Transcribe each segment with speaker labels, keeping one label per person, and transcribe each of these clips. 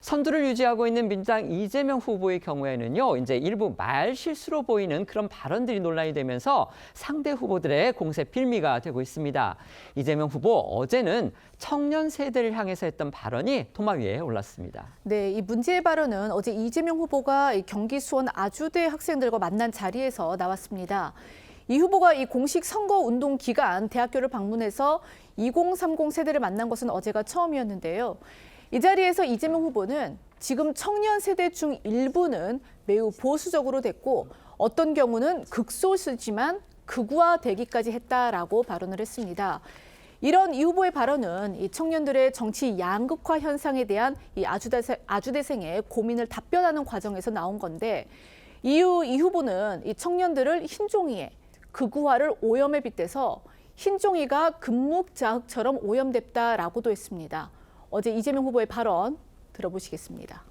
Speaker 1: 선두를 유지하고 있는 민주당 이재명 후보의 경우에는요, 이제 일부 말 실수로 보이는 그런 발언들이 논란이 되면서 상대 후보들의 공세 빌미가 되고 있습니다. 이재명 후보 어제는 청년 세대를 향해서 했던 발언이 토마 위에 올랐습니다.
Speaker 2: 네, 이 문제의 발언은 어제 이재명 후보가 경기 수원 아주대 학생들과 만난 자리에서 나왔습니다. 이 후보가 이 공식 선거운동 기간 대학교를 방문해서 2030 세대를 만난 것은 어제가 처음이었는데요. 이 자리에서 이재명 후보는 지금 청년 세대 중 일부는 매우 보수적으로 됐고 어떤 경우는 극소수지만 극우화되기까지 했다라고 발언을 했습니다. 이런 이 후보의 발언은 이 청년들의 정치 양극화 현상에 대한 이 아주대생의 고민을 답변하는 과정에서 나온 건데 이후 이 후보는 이 청년들을 흰종이에 극우화를 오염에 빗대서 흰종이가 금묵자흑처럼 오염됐다라고도 했습니다. 어제 이재명 후보의 발언 들어보시겠습니다.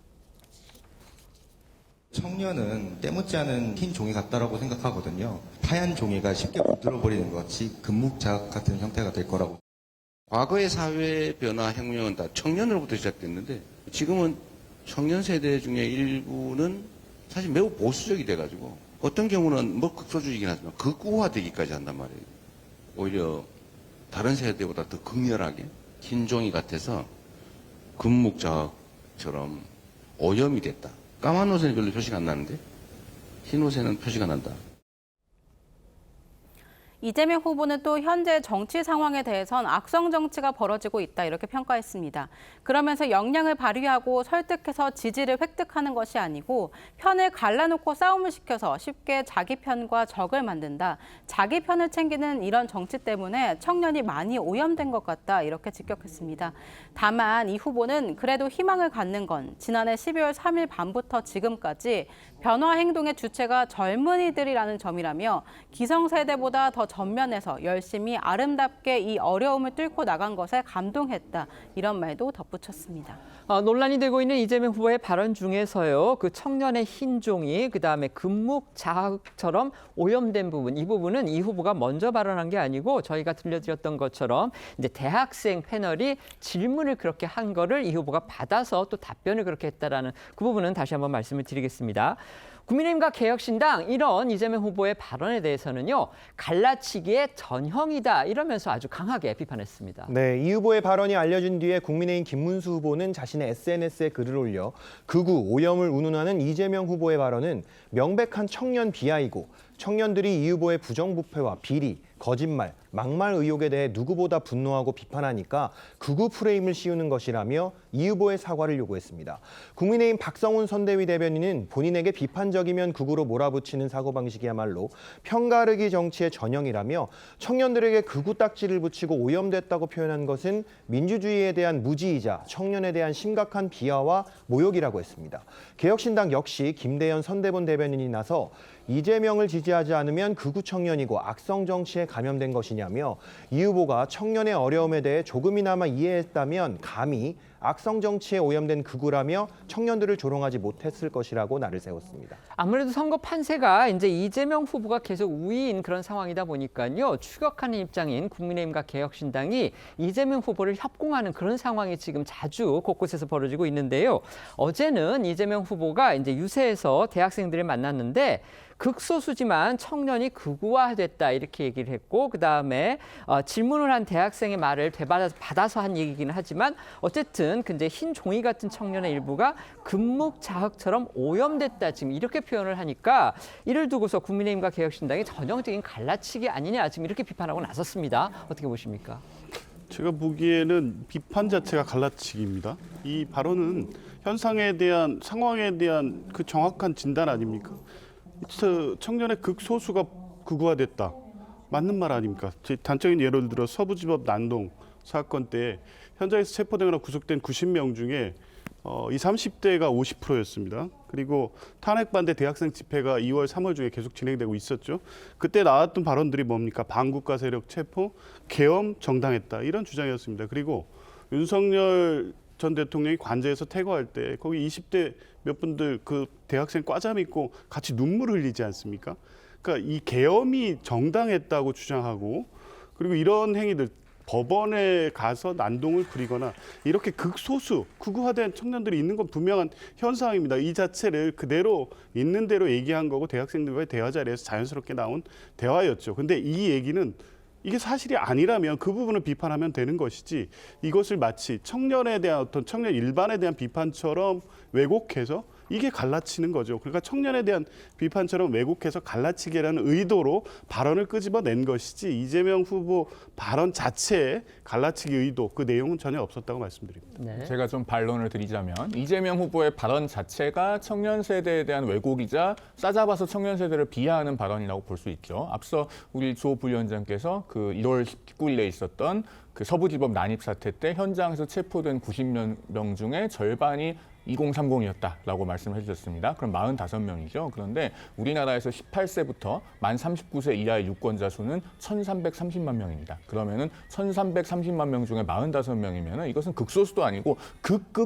Speaker 3: 청년은 때묻지 않은 흰 종이 같다라고 생각하거든요. 하얀 종이가 쉽게 물들어버리는 것 같이 금묵자흑 같은 형태가 될 거라고.
Speaker 4: 과거의 사회 변화 혁명은 다 청년으로부터 시작됐는데 지금은 청년 세대 중에 일부는 사실 매우 보수적이 돼가지고 어떤 경우는 뭐 극소주의이긴 하지만 극우화되기까지 한단 말이에요. 오히려 다른 세대보다 더 극렬하게 흰 종이 같아서 금묵자흑처럼 오염이 됐다. 까만 옷에는 별로 표시가 안 나는데 흰 옷에는 표시가 난다.
Speaker 5: 이재명 후보는 또 현재 정치 상황에 대해선 악성 정치가 벌어지고 있다 이렇게 평가했습니다. 그러면서 역량을 발휘하고 설득해서 지지를 획득하는 것이 아니고 편을 갈라놓고 싸움을 시켜서 쉽게 자기 편과 적을 만든다. 자기 편을 챙기는 이런 정치 때문에 청년이 많이 오염된 것 같다 이렇게 직격했습니다. 다만 이 후보는 그래도 희망을 갖는 건 지난해 12월 3일 밤부터 지금까지 변화 행동의 주체가 젊은이들이라는 점이라며 기성세대보다 더 전면에서 열심히 아름답게 이 어려움을 뚫고 나간 것에 감동했다. 이런 말도 덧붙였습니다.
Speaker 1: 논란이 되고 있는 이재명 후보의 발언 중에서요, 그 청년의 흰 종이, 그다음에 금묵자흑처럼 오염된 부분, 이 부분은 이 후보가 먼저 발언한 게 아니고 저희가 들려드렸던 것처럼 이제 대학생 패널이 질문을 그렇게 한 거를 이 후보가 받아서 또 답변을 그렇게 했다라는 그 부분은 다시 한번 말씀을 드리겠습니다. 국민의힘과 개혁신당 이런 이재명 후보의 발언에 대해서는요, 갈라치기의 전형이다 이러면서 아주 강하게 비판했습니다.
Speaker 6: 네, 이 후보의 발언이 알려진 뒤에 국민의힘 김문수 후보는 자신의 SNS에 글을 올려 극우 오염을 운운하는 이재명 후보의 발언은 명백한 청년 비하이고 청년들이 이 후보의 부정부패와 비리, 거짓말, 막말 의혹에 대해 누구보다 분노하고 비판하니까 극우 프레임을 씌우는 것이라며 이 후보의 사과를 요구했습니다. 국민의힘 박성훈 선대위 대변인은 본인에게 비판적이면 극우로 몰아붙이는 사고방식이야말로 편가르기 정치의 전형이라며 청년들에게 극우 딱지를 붙이고 오염됐다고 표현한 것은 민주주의에 대한 무지이자 청년에 대한 심각한 비하와 모욕이라고 했습니다. 개혁신당 역시 김대현 선대본 대변인이 나서 이재명을 지지하지 않으면 극우 청년이고 악성 정치에 감염된 것이냐며 이 후보가 청년의 어려움에 대해 조금이나마 이해했다면 감히 악성 정치에 오염된 극우라며 청년들을 조롱하지 못했을 것이라고 날을 세웠습니다.
Speaker 1: 아무래도 선거 판세가 이제 이재명 후보가 계속 우위인 그런 상황이다 보니까요, 추격하는 입장인 국민의힘과 개혁신당이 이재명 후보를 협공하는 그런 상황이 지금 자주 곳곳에서 벌어지고 있는데요. 어제는 이재명 후보가 이제 유세에서 대학생들을 만났는데 극소수지만 청년이 극우화됐다 이렇게 얘기를 했고, 그다음에 질문을 한 대학생의 말을 되받아서 한 얘기긴 하지만 어쨌든 근데 흰 종이 같은 청년의 일부가 금묵자흑처럼 오염됐다 지금 이렇게 표현을 하니까 이를 두고서 국민의힘과 개혁신당이 전형적인 갈라치기 아니냐 지금 이렇게 비판하고 나섰습니다. 어떻게 보십니까?
Speaker 7: 제가 보기에는 비판 자체가 갈라치기입니다. 이 발언은 현상에 대한 상황에 대한 그 정확한 진단 아닙니까? 청년의 극소수가 극우화됐다. 맞는 말 아닙니까? 단적인 예를 들어 서부지법 난동 사건 때 현장에서 체포되거나 구속된 90명 중에 20, 30대가 50%였습니다. 그리고 탄핵 반대 대학생 집회가 2월, 3월 중에 계속 진행되고 있었죠. 그때 나왔던 발언들이 뭡니까? 반국가 세력 체포, 계엄 정당했다. 이런 주장이었습니다. 그리고 윤석열 전 대통령이 관저에서 퇴거할 때 거기 20대 몇 분들 그 대학생 과잠 입고 같이 눈물 흘리지 않습니까? 그러니까 이 계엄이 정당했다고 주장하고 그리고 이런 행위들 법원에 가서 난동을 부리거나 이렇게 극소수 극우화된 청년들이 있는 건 분명한 현상입니다. 이 자체를 그대로 있는 대로 얘기한 거고 대학생들과의 대화 자리에서 자연스럽게 나온 대화였죠. 근데 이 얘기는 이게 사실이 아니라면 그 부분을 비판하면 되는 것이지 이것을 마치 청년에 대한 어떤 청년 일반에 대한 비판처럼 왜곡해서 이게 갈라치는 거죠. 그러니까 청년에 대한 비판처럼 왜곡해서 갈라치기라는 의도로 발언을 끄집어낸 것이지 이재명 후보 발언 자체에 갈라치기 의도 그 내용은 전혀 없었다고 말씀드립니다.
Speaker 1: 네.
Speaker 8: 제가 좀 반론을 드리자면 이재명 후보의 발언 자체가 청년 세대에 대한 왜곡이자 싸잡아서 청년 세대를 비하하는 발언이라고 볼 수 있죠. 앞서 우리 조 부위원장께서 그 1월 19일에 있었던 그 서부지법 난입 사태 때 현장에서 체포된 90명 중에 절반이 2030이었다라고 말씀을 해주셨습니다. 그럼 45명이죠. 그런데 우리나라에서 18세부터 만 39세 이하의 유권자 수는 1,330만 명입니다. 그러면은 1,330만 명 중에 45명이면은 이것은 극소수도 아니고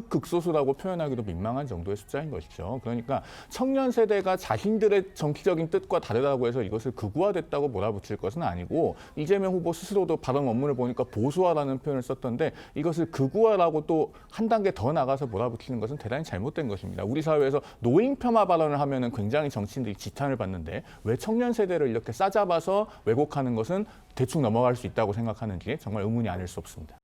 Speaker 8: 극소수라고 표현하기도 민망한 정도의 숫자인 것이죠. 그러니까 청년 세대가 자신들의 정치적인 뜻과 다르다고 해서 이것을 극우화됐다고 몰아붙일 것은 아니고 이재명 후보 스스로도 발언 원문을 보니까 보수화라는 표현을 썼던데 이것을 극우화라고 또 한 단계 더 나가서 몰아붙이는 것은 대단히 잘못된 것입니다. 우리 사회에서 노인 폄하 발언을 하면은 굉장히 정치인들이 지탄을 받는데 왜 청년 세대를 이렇게 싸잡아서 왜곡하는 것은 대충 넘어갈 수 있다고 생각하는지 정말 의문이 아닐 수 없습니다.